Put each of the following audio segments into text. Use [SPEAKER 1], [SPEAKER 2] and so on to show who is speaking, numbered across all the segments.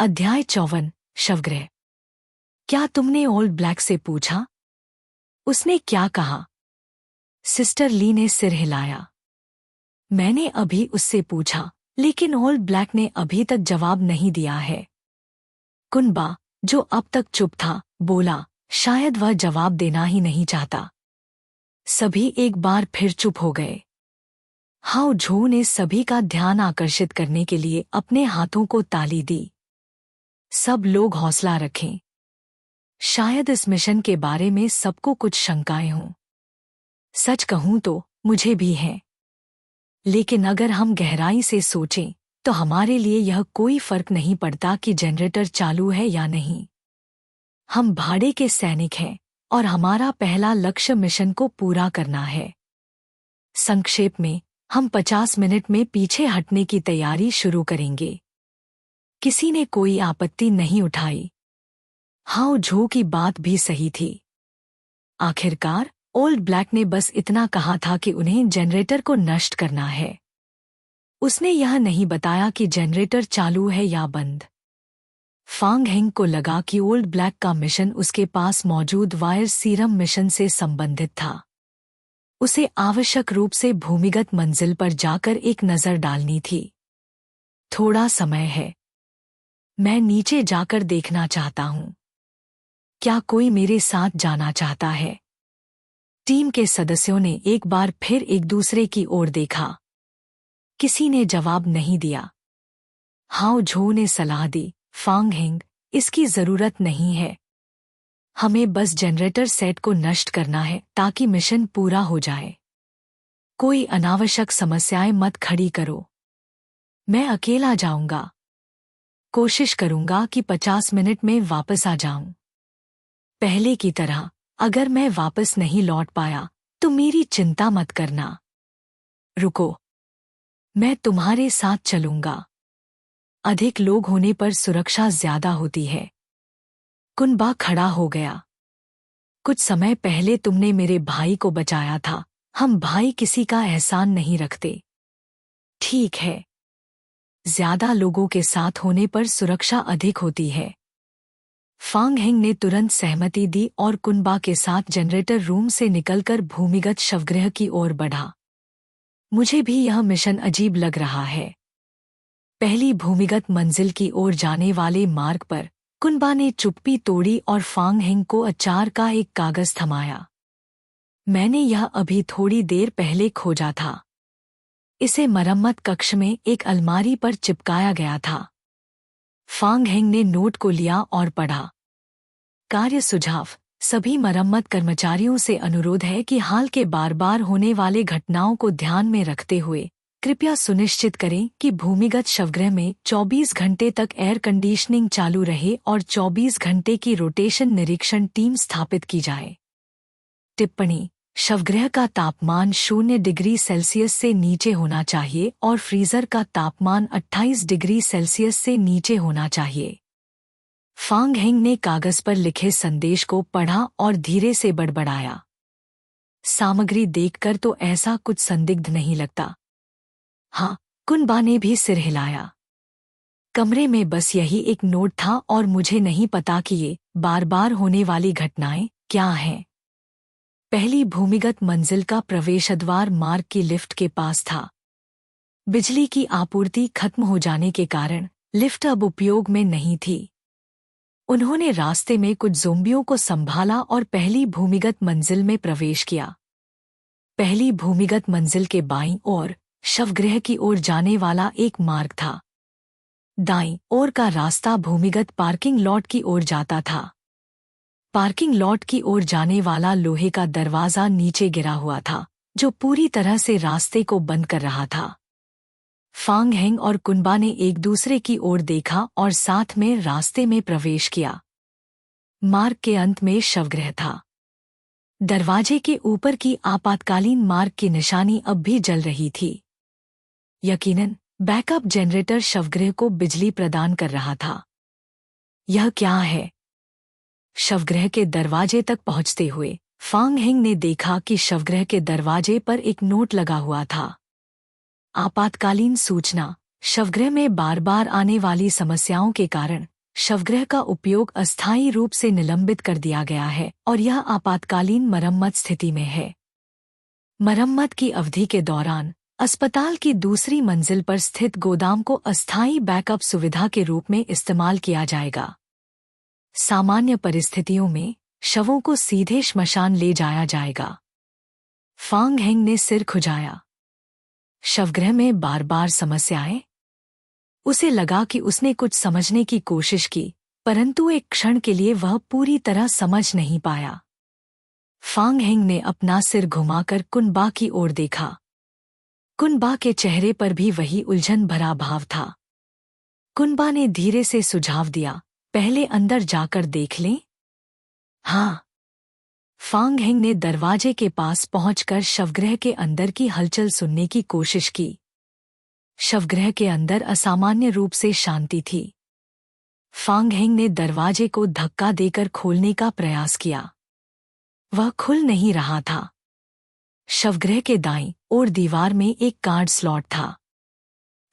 [SPEAKER 1] अध्याय 54 शवगृह। क्या तुमने ओल्ड ब्लैक से पूछा? उसने क्या कहा? सिस्टर ली ने सिर हिलाया। मैंने अभी उससे पूछा, लेकिन ओल्ड ब्लैक ने अभी तक जवाब नहीं दिया है। कुनबा, जो अब तक चुप था, बोला, शायद वह जवाब देना ही नहीं चाहता। सभी एक बार फिर चुप हो गए। हाओ झो ने सभी का ध्यान आकर्षित करने के लिए अपने हाथों को ताली दी। सब लोग हौसला रखें। शायद इस मिशन के बारे में सबको कुछ शंकाएं हों। सच कहूं तो मुझे भी है। लेकिन अगर हम गहराई से सोचें तो हमारे लिए यह कोई फर्क नहीं पड़ता कि जनरेटर चालू है या नहीं। हम भाड़े के सैनिक हैं और हमारा पहला लक्ष्य मिशन को पूरा करना है। संक्षेप में, हम 50 मिनट में पीछे हटने की तैयारी शुरू करेंगे। किसी ने कोई आपत्ति नहीं उठाई। हाओ झो की बात भी सही थी। आखिरकार ओल्ड ब्लैक ने बस इतना कहा था कि उन्हें जनरेटर को नष्ट करना है। उसने यह नहीं बताया कि जनरेटर चालू है या बंद। फांग हेंग को लगा कि ओल्ड ब्लैक का मिशन उसके पास मौजूद वायर सीरम मिशन से संबंधित था। उसे आवश्यक रूप से भूमिगत मंजिल पर जाकर एक नज़र डालनी थी। थोड़ा समय है। मैं नीचे जाकर देखना चाहता हूं। क्या कोई मेरे साथ जाना चाहता है? टीम के सदस्यों ने एक बार फिर एक दूसरे की ओर देखा। किसी ने जवाब नहीं दिया। हाओ झो ने सलाह दी, फांग हेंग, इसकी जरूरत नहीं है। हमें बस जनरेटर सेट को नष्ट करना है ताकि मिशन पूरा हो जाए। कोई अनावश्यक समस्याएं मत खड़ी करो। मैं अकेला जाऊंगा। कोशिश करूंगा कि 50 मिनट में वापस आ जाऊं। पहले की तरह, अगर मैं वापस नहीं लौट पाया तो मेरी चिंता मत करना। रुको, मैं तुम्हारे साथ चलूंगा। अधिक लोग होने पर सुरक्षा ज्यादा होती है। कुनबा खड़ा हो गया। कुछ समय पहले तुमने मेरे भाई को बचाया था। हम भाई किसी का एहसान नहीं रखते। ठीक है। ज्यादा लोगों के साथ होने पर सुरक्षा अधिक होती है। फांग हेंग ने तुरंत सहमति दी और कुनबा के साथ जनरेटर रूम से निकलकर भूमिगत शवगृह की ओर बढ़ा। मुझे भी यह मिशन अजीब लग रहा है। पहली भूमिगत मंजिल की ओर जाने वाले मार्ग पर कुनबा ने चुप्पी तोड़ी और फांग हेंग को अचार का एक कागज थमाया। मैंने यह अभी थोड़ी देर पहले खोजा था। इसे मरम्मत कक्ष में एक अलमारी पर चिपकाया गया था। फांग हेंग ने नोट को लिया और पढ़ा। कार्य सुझाव: सभी मरम्मत कर्मचारियों से अनुरोध है कि हाल के बार बार होने वाले घटनाओं को ध्यान में रखते हुए कृपया सुनिश्चित करें कि भूमिगत शवगृह में 24 घंटे तक एयर कंडीशनिंग चालू रहे और 24 घंटे की रोटेशन निरीक्षण टीम स्थापित की जाए। टिप्पणी: शवगृह का तापमान 0 डिग्री सेल्सियस से नीचे होना चाहिए और फ्रीजर का तापमान 28 डिग्री सेल्सियस से नीचे होना चाहिए। फांग हेंग ने कागज पर लिखे संदेश को पढ़ा और धीरे से बड़बड़ाया। सामग्री देखकर तो ऐसा कुछ संदिग्ध नहीं लगता। हाँ, कुनबा ने भी सिर हिलाया। कमरे में बस यही एक नोट था और मुझे नहीं पता कि ये बार बार होने वाली घटनाएं क्या हैं। पहली भूमिगत मंजिल का प्रवेशद्वार मार्ग की लिफ्ट के पास था। बिजली की आपूर्ति खत्म हो जाने के कारण लिफ्ट अब उपयोग में नहीं थी। उन्होंने रास्ते में कुछ ज़ोंबियों को संभाला और पहली भूमिगत मंजिल में प्रवेश किया। पहली भूमिगत मंजिल के बाईं ओर शवगृह की ओर जाने वाला एक मार्ग था। दाईं ओर का रास्ता भूमिगत पार्किंग लॉट की ओर जाता था। पार्किंग लॉट की ओर जाने वाला लोहे का दरवाजा नीचे गिरा हुआ था, जो पूरी तरह से रास्ते को बंद कर रहा था। फांग हेंग और कुनबा ने एक दूसरे की ओर देखा और साथ में रास्ते में प्रवेश किया। मार्ग के अंत में शवगृह था। दरवाजे के ऊपर की आपातकालीन मार्ग की निशानी अब भी जल रही थी। यकीनन बैकअप जनरेटर शवगृह को बिजली प्रदान कर रहा था। यह क्या है? शवगृह के दरवाजे तक पहुंचते हुए फांग हेंग ने देखा कि शवगृह के दरवाजे पर एक नोट लगा हुआ था। आपातकालीन सूचना, शवगृह में बार बार आने वाली समस्याओं के कारण शवगृह का उपयोग अस्थायी रूप से निलंबित कर दिया गया है और यह आपातकालीन मरम्मत स्थिति में है। मरम्मत की अवधि के दौरान अस्पताल की दूसरी मंजिल पर स्थित गोदाम को अस्थायी बैकअप सुविधा के रूप में इस्तेमाल किया जाएगा। सामान्य परिस्थितियों में शवों को सीधे श्मशान ले जाया जाएगा। फांग हेंग ने सिर खुजाया। शवगृह में बार बार समस्याएं। उसे लगा कि उसने कुछ समझने की कोशिश की, परंतु एक क्षण के लिए वह पूरी तरह समझ नहीं पाया। फांग हेंग ने अपना सिर घुमाकर कुनबा की ओर देखा। कुनबा के चेहरे पर भी वही उलझन भरा भाव था। कुनबा ने धीरे से सुझाव दिया, पहले अंदर जाकर देख लें? हाँ। फांग हेंग ने दरवाजे के पास पहुंचकर शवगृह के अंदर की हलचल सुनने की कोशिश की। शवगृह के अंदर असामान्य रूप से शांति थी। फांग हेंग ने दरवाजे को धक्का देकर खोलने का प्रयास किया। वह खुल नहीं रहा था। शवगृह के दाईं ओर दीवार में एक कार्ड स्लॉट था।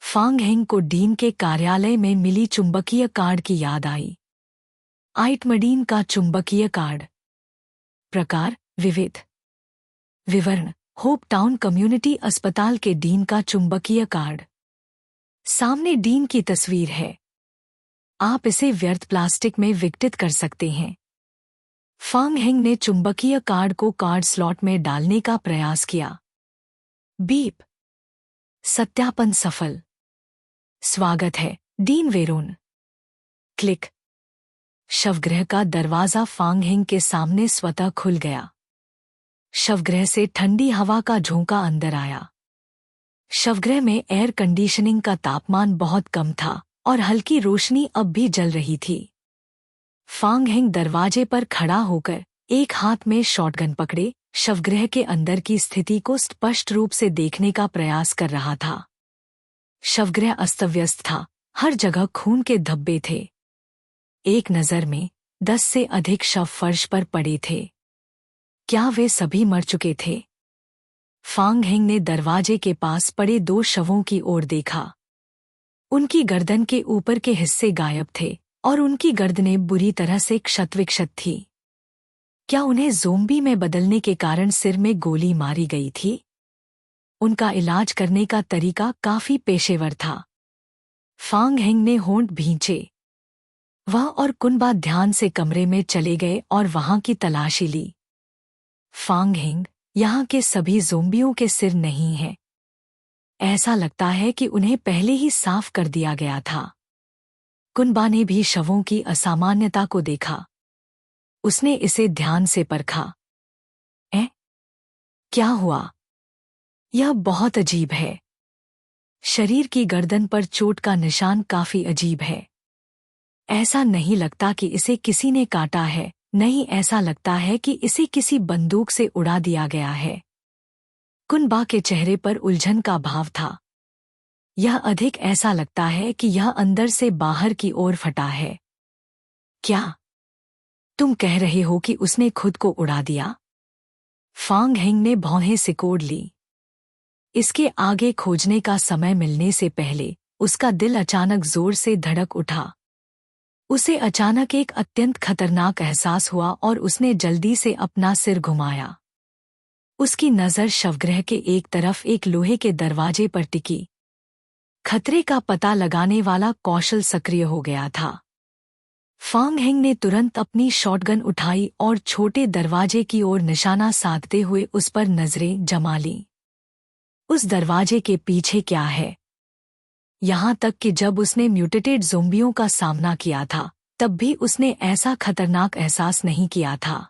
[SPEAKER 1] फांग हेंग को डीन के कार्यालय में मिली चुंबकीय कार्ड की याद आई। आइटमडीन का चुंबकीय कार्ड। प्रकार विविध। विवरण होप टाउन कम्युनिटी अस्पताल के डीन का चुंबकीय कार्ड। सामने डीन की तस्वीर है। आप इसे व्यर्थ प्लास्टिक में विघटित कर सकते हैं। फांग हेंग ने चुंबकीय कार्ड को कार्ड स्लॉट में डालने का प्रयास किया। बीप। सत्यापन सफल। स्वागत है डीन वेरोन। क्लिक। शवगृह का दरवाजा फांग हेंग के सामने स्वतः खुल गया। शवगृह से ठंडी हवा का झोंका अंदर आया। शवगृह में एयर कंडीशनिंग का तापमान बहुत कम था और हल्की रोशनी अब भी जल रही थी। फांग हेंग दरवाजे पर खड़ा होकर एक हाथ में शॉटगन पकड़े शवगृह के अंदर की स्थिति को स्पष्ट रूप से देखने का प्रयास कर रहा था। शवगृह अस्तव्यस्त था, हर जगह खून के धब्बे थे। एक नज़र में 10 से अधिक शव फर्श पर पड़े थे। क्या वे सभी मर चुके थे? फांग हेंग ने दरवाजे के पास पड़े 2 शवों की ओर देखा। उनकी गर्दन के ऊपर के हिस्से गायब थे और उनकी गर्दनें बुरी तरह से क्षत-विक्षत थी। क्या उन्हें ज़ोंबी में बदलने के कारण सिर में गोली मारी गई थी? उनका इलाज करने का तरीका काफी पेशेवर था। फांग हेंग ने होंठ भींचे। वह और कुनबा ध्यान से कमरे में चले गए और वहां की तलाशी ली। फांग हेंग, यहाँ के सभी ज़ोंबियों के सिर नहीं हैं। ऐसा लगता है कि उन्हें पहले ही साफ कर दिया गया था। कुनबा ने भी शवों की असामान्यता को देखा। उसने इसे ध्यान से परखा। क्या हुआ? यह बहुत अजीब है। शरीर की गर्दन पर चोट का निशान काफी अजीब है। ऐसा नहीं लगता कि इसे किसी ने काटा है, नहीं, ऐसा लगता है कि इसे किसी बंदूक से उड़ा दिया गया है। कुनबा के चेहरे पर उलझन का भाव था। यह अधिक ऐसा लगता है कि यह अंदर से बाहर की ओर फटा है। क्या तुम कह रहे हो कि उसने खुद को उड़ा दिया? फांग हेंग ने भौहें सिकोड़ ली। इसके आगे खोजने का समय मिलने से पहले उसका दिल अचानक जोर से धड़क उठा। उसे अचानक एक अत्यंत खतरनाक एहसास हुआ और उसने जल्दी से अपना सिर घुमाया। उसकी नज़र शवगृह के एक तरफ एक लोहे के दरवाजे पर टिकी। खतरे का पता लगाने वाला कौशल सक्रिय हो गया था। फांग हेंग ने तुरंत अपनी शॉटगन उठाई और छोटे दरवाजे की ओर निशाना साधते हुए उस पर नजरें जमा लीं। उस दरवाजे के पीछे क्या है? यहाँ तक कि जब उसने म्यूटेटेड ज़ोंबियों का सामना किया था, तब भी उसने ऐसा खतरनाक एहसास नहीं किया था।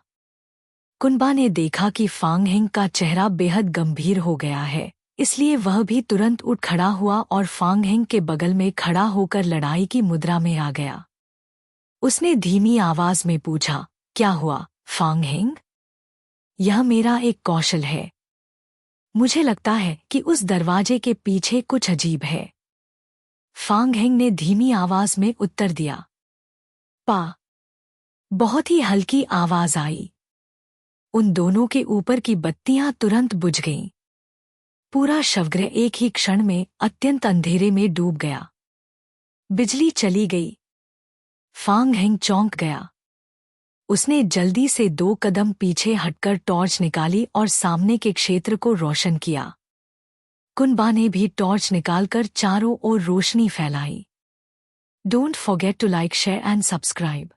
[SPEAKER 1] कुनबा ने देखा कि फांग हेंग का चेहरा बेहद गंभीर हो गया है, इसलिए वह भी तुरंत उठ खड़ा हुआ और फांग हेंग के बगल में खड़ा होकर लड़ाई की मुद्रा में आ गया। उसने धीमी आवाज में पूछा, क्या हुआ फांग हेंग? यह मेरा एक कौशल है। मुझे लगता है कि उस दरवाजे के पीछे कुछ अजीब है। फांग हेंग ने धीमी आवाज में उत्तर दिया। पा। बहुत ही हल्की आवाज आई। उन दोनों के ऊपर की बत्तियां तुरंत बुझ गईं। पूरा शवगृह एक ही क्षण में अत्यंत अंधेरे में डूब गया। बिजली चली गई। फांग हेंग चौंक गया। उसने जल्दी से 2 कदम पीछे हटकर टॉर्च निकाली और सामने के क्षेत्र को रोशन किया। कुनबा ने भी टॉर्च निकालकर चारों ओर रोशनी फैलाई। Don't forget to like, share and subscribe.